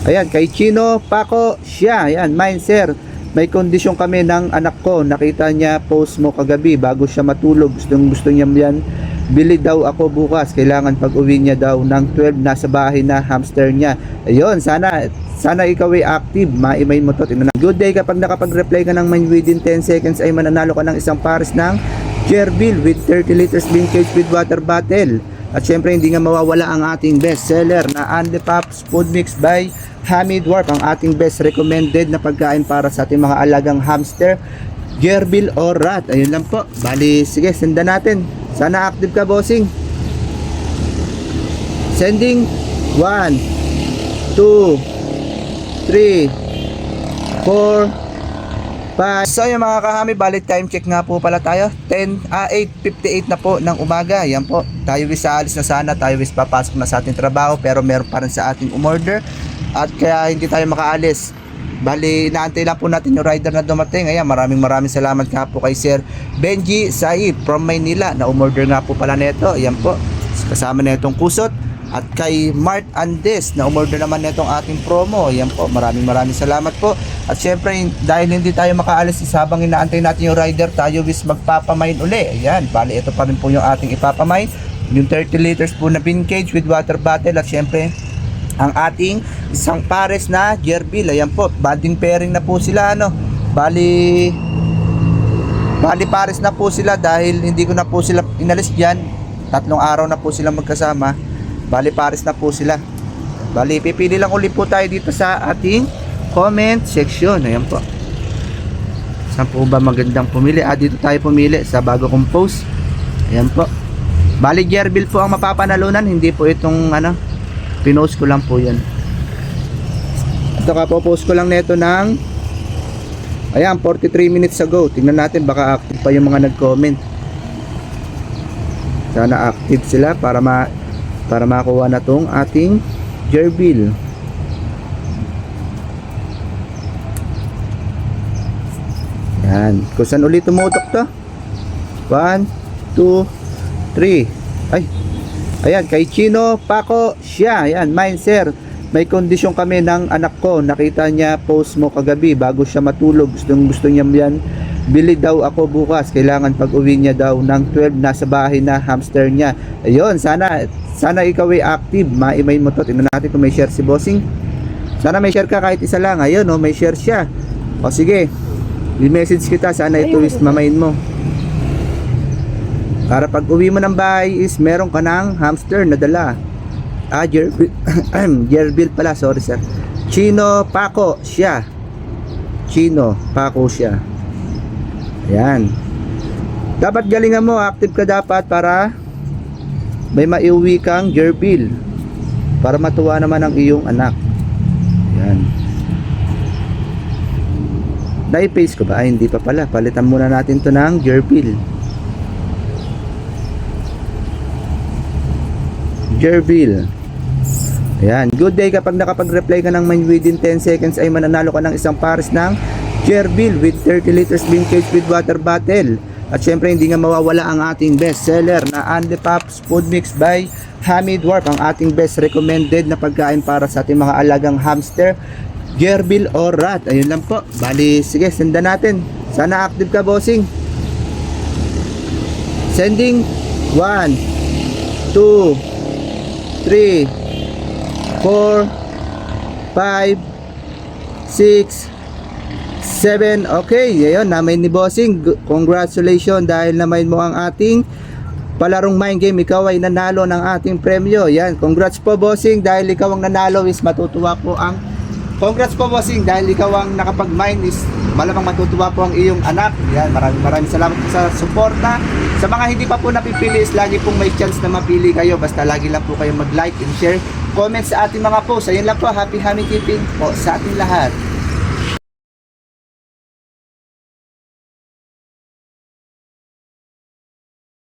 Ayan, kay Chino Paco siya. Ayan, mine sir. May kondisyon kami ng anak ko. Nakita niya post mo kagabi bago siya matulog. Gusto niya yan. Bili daw ako bukas. Kailangan pag uwi niya daw ng 12 nasa bahay na hamster niya. Ayun, sana ikaw ay active. Maimay mo to. Good day, kapag nakapag-reply ka ng mine within 10 seconds ay mananalo ka ng isang pares ng Gerbil with 30 liters bean cage with water bottle. At syempre hindi nga mawawala ang ating best seller na Andy Pops Food Mix by Hamid Warp, ang ating best recommended na pagkain para sa ating mga alagang hamster, gerbil o rat. Ayun lang po. Bali, sige, sendan natin. Sana active ka, bossing. Sending 1 2 3 4 5. So yung mga kahami, bali time check nga po pala tayo. 8:58 na po ng umaga. Yan po. Tayo is aalis na sana. Tayo is papasok na sa ating trabaho. Pero meron pa rin sa ating umorder. At kaya hindi tayo makaalis. Bali, inaantay lang po natin yung rider na dumating. Ayan, maraming salamat nga po kay Sir Benji Said from Maynila na umorder nga po pala nito. Ayan po. Kasama na itong kusot. At kay Mart Andes na umorder naman nitong ating promo. Ayan po, maraming salamat po. At syempre, dahil hindi tayo makaalis habang inaantay natin yung rider, tayo is magpapamain uli. Ayan, bali ito pa rin po yung ating ipapamain. Yung 30 liters po na bean cage with water bottle. At syempre, ang ating isang pares na gerbil. Ayan po, banding pairing na po sila. Bali pares na po sila dahil hindi ko na po sila inalis dyan. 3 araw na po sila magkasama. Bali pares na po sila. Bali pipili lang ulit po tayo dito sa ating comment section. Ayan po. Saan po ba magandang pumili? Dito tayo pumili sa bago kong post. Ayan po. Bali gerbil po ang mapapanalunan. Hindi po itong pinost ko lang po yan. Ito post ko lang nito ng 43 minutes ago. Tingnan natin baka active pa yung mga nag-comment. Sana active sila para makuha na tong ating gerbil. Yan. Kung saan ulit tumutok to? 1, 2, 3. Ay. Ayan, kay Chino Paco siya. Ayan, mine sir. May kondisyon kami ng anak ko. Nakita niya post mo kagabi bago siya matulog. Gusto niya yan. Bili daw ako bukas. Kailangan pag uwi niya daw ng 12 nasa bahay na hamster niya. Ayun, sana ikaw ay active. Maimay mo to. Tingnan natin kung may share si bossing. Sana may share ka kahit isa lang. Ayun, may share siya. O sige, i-message kita. Sana ito is mamain mo. Para pag uwi mo ng bahay is meron ka ng hamster na dala. Gerbil. Gerbil pala, sorry sir. Chino Paco siya. Chino Paco siya. Ayan. Dapat galingan mo, active ka dapat para may maiuwi kang gerbil. Para matuwa naman ang iyong anak. Ayan. Na-paste ko ba? Ay, hindi pa pala. Palitan muna natin to ng gerbil. Gerbil. Ayan. Good day, kapag nakapag-reply ka ng mine within 10 seconds ay mananalo ka ng isang pares ng gerbil with 30 liters bean cage with water bottle. At syempre hindi nga mawawala ang ating best seller na Andy Pops Food Mix by Hamid Warp, ang ating best recommended na pagkain para sa ating mga alagang hamster, gerbil o rat. Ayun lang po. Bali, sige, sendan natin. Sana active ka, bossing. Sending 1 2 3 4 5 6 7. Okay, ayun, namain ni bossing. Congratulations dahil namain mo ang ating palarong mind game. Ikaw ay nanalo ng ating premyo. Yan, congrats po bossing dahil ikaw ang nanalo is matutuwa po ang congrats po bossing dahil ikaw ang nakapag-mine is malamang matutuwa po ang iyong anak. Yan, maraming salamat po sa suporta. Sa mga hindi pa po napipili is lagi pong may chance na mapili kayo. Basta lagi lang po kayo mag-like and share, comment sa ating mga posts. Ayun lang po, happy keeping po sa ating lahat.